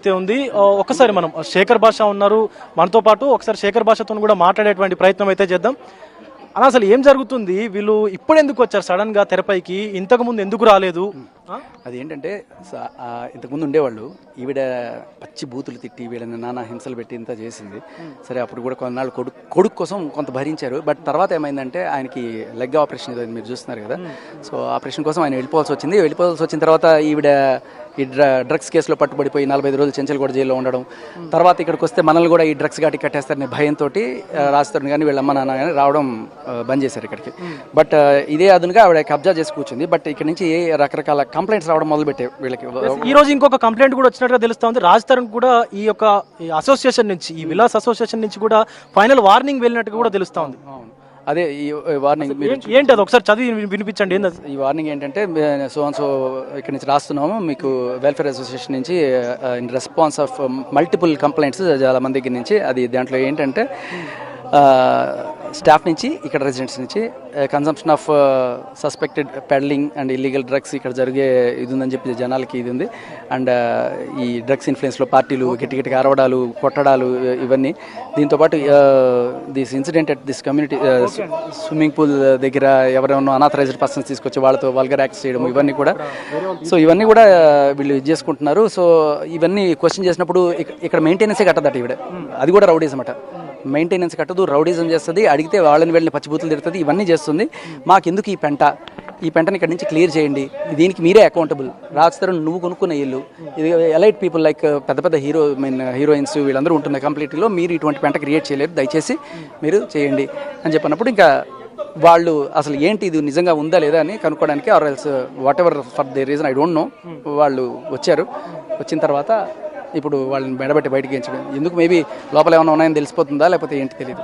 అయితే ఉంది. ఒక్కసారి మనం శేఖర్ భాష ఉన్నారు మనతో పాటు. ఒకసారి శేఖర్ భాషతో కూడా మాట్లాడేటువంటి ప్రయత్నం అయితే చేద్దాం. అలా అసలు ఏం జరుగుతుంది, వీళ్ళు ఇప్పుడు ఎందుకు వచ్చారు సడన్ గా తెరపైకి, ఇంతకు ముందు ఎందుకు రాలేదు? అది ఏంటంటే ఇంతకుముందు ఉండేవాళ్ళు, ఈవిడ పచ్చి బూతులు తిట్టి వీళ్ళని నానా హింసలు పెట్టి ఇంత చేసింది. సరే అప్పుడు కూడా కొన్నాళ్ళు కొడుకు కోసం కొంత భరించారు. బట్ తర్వాత ఏమైందంటే ఆయనకి లెగ్ ఆపరేషన్ ఏదో మీరు చూస్తున్నారు కదా, సో ఆపరేషన్ కోసం ఆయన వెళ్ళిపోవాల్సి వచ్చింది. వెళ్ళిపోవాల్సి వచ్చిన తర్వాత ఈవిడ ఈ డ్రగ్స్ కేసులో పట్టుబడిపోయి 45 రోజులు చెంచల్గూడ జైల్లో ఉండడం, తర్వాత ఇక్కడికి వస్తే మనల్ని కూడా ఈ డ్రగ్స్ ఘాటి కట్టేస్తారనే భయంతో రాస్తారని కానీ వీళ్ళ అమ్మ నాన్న కానీ రావడం బంద్ చేశారు ఇక్కడికి. బట్ ఇదే అదునుగా ఆవిడ కబ్జా చేసి కూర్చుంది. బట్ ఇక్కడ నుంచి రకరకాల కంప్లైంట్స్ రావడం మొదలుపెట్టాయి వీళ్ళకి. ఈ రోజు ఇంకొక కంప్లైంట్ కూడా వచ్చినట్టుగా తెలుస్తా ఉంది. రాజ్ తరుణ్ కూడా ఈ యొక్క అసోసియేషన్ నుంచి, ఈ విలాస్ అసోసియేషన్ నుంచి కూడా ఫైనల్ వార్నింగ్ వెళ్ళినట్టుగా కూడా తెలుస్తా ఉంది. అదే ఈ వార్నింగ్ ఏంటి అది ఒకసారి చదివి వినిపించండి. ఏంది ఈ వార్నింగ్ ఏంటంటే, సో ఇక్కడ నుంచి రాస్తున్నాము మీకు వెల్ఫేర్ అసోసియేషన్ నుంచి in response of multiple complaints చాలా మంది దగ్గర నుంచి. అది దాంట్లో ఏంటంటే స్టాఫ్ నుంచి, ఇక్కడ రెసిడెంట్స్ నుంచి consumption of suspected peddling and illegal drugs ఇక్కడ జరిగే ఇది ఉందని చెప్పి జనాలకి ఇది ఉంది. అండ్ ఈ డ్రగ్స్ ఇన్ఫ్లుయెన్స్లో పార్టీలు గట్టిగా అరవడాలు, కొట్టడాలు ఇవన్నీ. దీంతోపాటు this incident at this community swimming pool దగ్గర ఎవరైనా అనాథరైజ్డ్ పర్సన్స్ తీసుకొచ్చి వాళ్ళతో వల్గర్ యాక్ట్స్ చేయడం, ఇవన్నీ కూడా. సో ఇవన్నీ కూడా వీళ్ళు ఇది చేసుకుంటున్నారు. సో ఇవన్నీ క్వశ్చన్ చేసినప్పుడు ఇక్కడ మెయింటెనెన్సే కట్టదట ఈవిడ. అది కూడా రౌడీజం అట. మెయింటెనెన్స్ కట్టదు, రౌడీజం చేస్తుంది, అడిగితే వాళ్ళని వెళ్ళిన పచ్చిబూతులు తిడుతుంది, ఇవన్నీ చేస్తుంది. మాకెందుకు ఈ పెంటని ఇక్కడ నుంచి క్లియర్ చేయండి, దీనికి మీరే అకౌంటబుల్. రాజ్ తరుణ్ నువ్వు కొనుక్కున్న ఇల్లు, ఇది ఎలైట్ పీపుల్ లైక్ పెద్ద పెద్ద హీరోయిన్స్ వీళ్ళందరూ ఉంటున్న కంప్లీట్లో మీరు ఇటువంటి పెంట క్రియేట్ చేయలేరు, దయచేసి మీరు చేయండి అని చెప్పినప్పుడు ఇంకా వాళ్ళు అసలు ఏంటి ఇది నిజంగా ఉందా లేదా అని కనుక్కోవడానికి, or else what ever for they reason I don't know, వాళ్ళు వచ్చారు. వచ్చిన తర్వాత ఇప్పుడు వాళ్ళని మెడబెట్టి బయటకి ఎంచడం ఎందుకు, మేబీ లోపల ఏమైనా ఉన్నాయని తెలిసిపోతుందా లేకపోతే ఏంటి తెలియదు.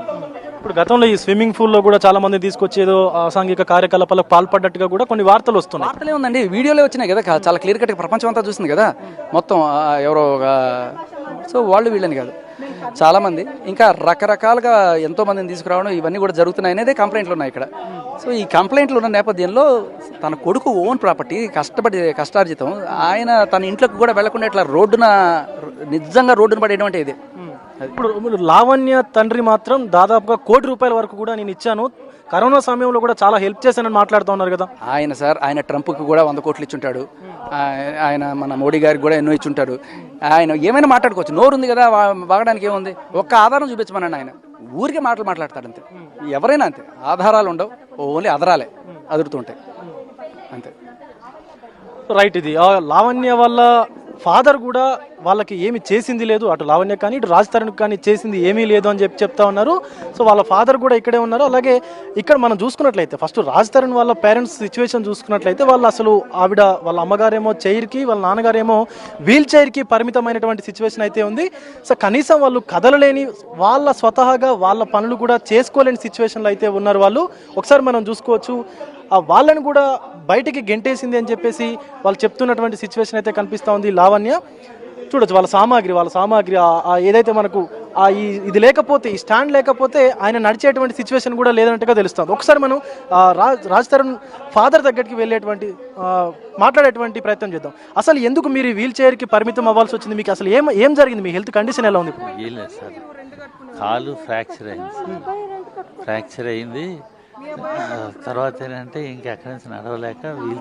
ఇప్పుడు గతంలో ఈ స్విమ్మింగ్ పూల్లో కూడా చాలా మంది తీసుకొచ్చి ఏదో అసాంఘిక కార్యకలాపాలకు పాల్పడ్డట్టుగా కూడా కొన్ని వార్తలు వస్తున్నాయి. వార్తలే ఉందండి, వీడియోలే వచ్చినాయి కదా, చాలా క్లియర్ కట్గా ప్రపంచం అంతా చూస్తుంది కదా మొత్తం ఎవరో. సో వాళ్ళు వీళ్ళని కాదు, చాలామంది ఇంకా రకరకాలుగా ఎంతో మందిని తీసుకురావడం ఇవన్నీ కూడా జరుగుతున్నాయి అనేదే కంప్లైంట్లు ఉన్నాయి ఇక్కడ. సో ఈ కంప్లైంట్లు ఉన్న నేపథ్యంలో తన కొడుకు ఓన్ ప్రాపర్టీ కష్టార్జితం, ఆయన తన ఇంట్లోకి కూడా వెళ్లకుండా ఇట్లా నిజంగా రోడ్డును పడేయడం అంటే ఇదే. ఇప్పుడు లావణ్య తండ్రి మాత్రం దాదాపుగా ₹1 కోటి వరకు కూడా నేను ఇచ్చాను, కరోనా సమయంలో కూడా చాలా హెల్ప్ చేశానని మాట్లాడుతూ ఉన్నారు కదా ఆయన ట్రంప్కి కూడా 100 కోట్లు ఇచ్చుంటాడు, ఆయన మన మోడీ గారికి కూడా ఎన్నో ఇచ్చుంటాడు. ఆయన ఏమైనా మాట్లాడుకోవచ్చు, నోరుంది కదా వాగడానికి ఏముంది, ఒక్క ఆధారం చూపించమనండి. ఆయన ఊరికే మాట్లాడతాడు అంతే, ఎవరైనా అంతే, ఆధారాలు ఉండవు, ఓన్లీ అదరాలే అదురుతుంటాయి అంతే. రైట్. ఇది లావణ్య వల్ల ఫాదర్ కూడా వాళ్ళకి ఏమి చేసింది లేదు, అటు లావణ్య కానీ ఇటు రాజ్ తరుణ్ కానీ చేసింది ఏమీ లేదు అని చెప్తా ఉన్నారు. సో వాళ్ళ ఫాదర్ కూడా ఇక్కడే ఉన్నారు. అలాగే ఇక్కడ మనం చూసుకున్నట్లయితే ఫస్ట్ రాజ్ తరుణ్ వాళ్ళ పేరెంట్స్ సిచ్యువేషన్ చూసుకున్నట్లయితే వాళ్ళు అసలు వాళ్ళ అమ్మగారేమో చైర్కి, వాళ్ళ నాన్నగారేమో వీల్ చైర్కి పరిమితమైనటువంటి సిచ్యువేషన్ అయితే ఉంది. సో కనీసం వాళ్ళు కదలలేని, వాళ్ళ స్వతహాగా వాళ్ళ పనులు కూడా చేసుకోలేని సిచ్యువేషన్లో అయితే ఉన్నారు వాళ్ళు. ఒకసారి మనం చూసుకోవచ్చు, వాళ్ళని కూడా బయటికి గెంటేసింది అని చెప్పేసి వాళ్ళు చెప్తున్నటువంటి సిచ్యువేషన్ అయితే కనిపిస్తూ ఉంది లావణ్య. చూడొచ్చు వాళ్ళ సామాగ్రి ఏదైతే మనకు ఇది లేకపోతే, ఈ స్టాండ్ లేకపోతే ఆయన నడిచేటువంటి సిచ్యువేషన్ కూడా లేదన్నట్టుగా తెలుస్తుంది. ఒకసారి మనం రాజ్ తరుణ్ ఫాదర్ దగ్గరికి వెళ్ళేటువంటి మాట్లాడేటువంటి ప్రయత్నం చేద్దాం. అసలు ఎందుకు మీరు వీల్ చైర్కి పరిమితం అవ్వాల్సి వచ్చింది, మీకు అసలు ఏం జరిగింది, మీ హెల్త్ కండిషన్ ఎలా ఉంది? కాలు ఫ్రాక్చర్ అయింది. తర్వాత ఏంటంటే ఇంకెక్కడి నుంచి నడవలేక వీల్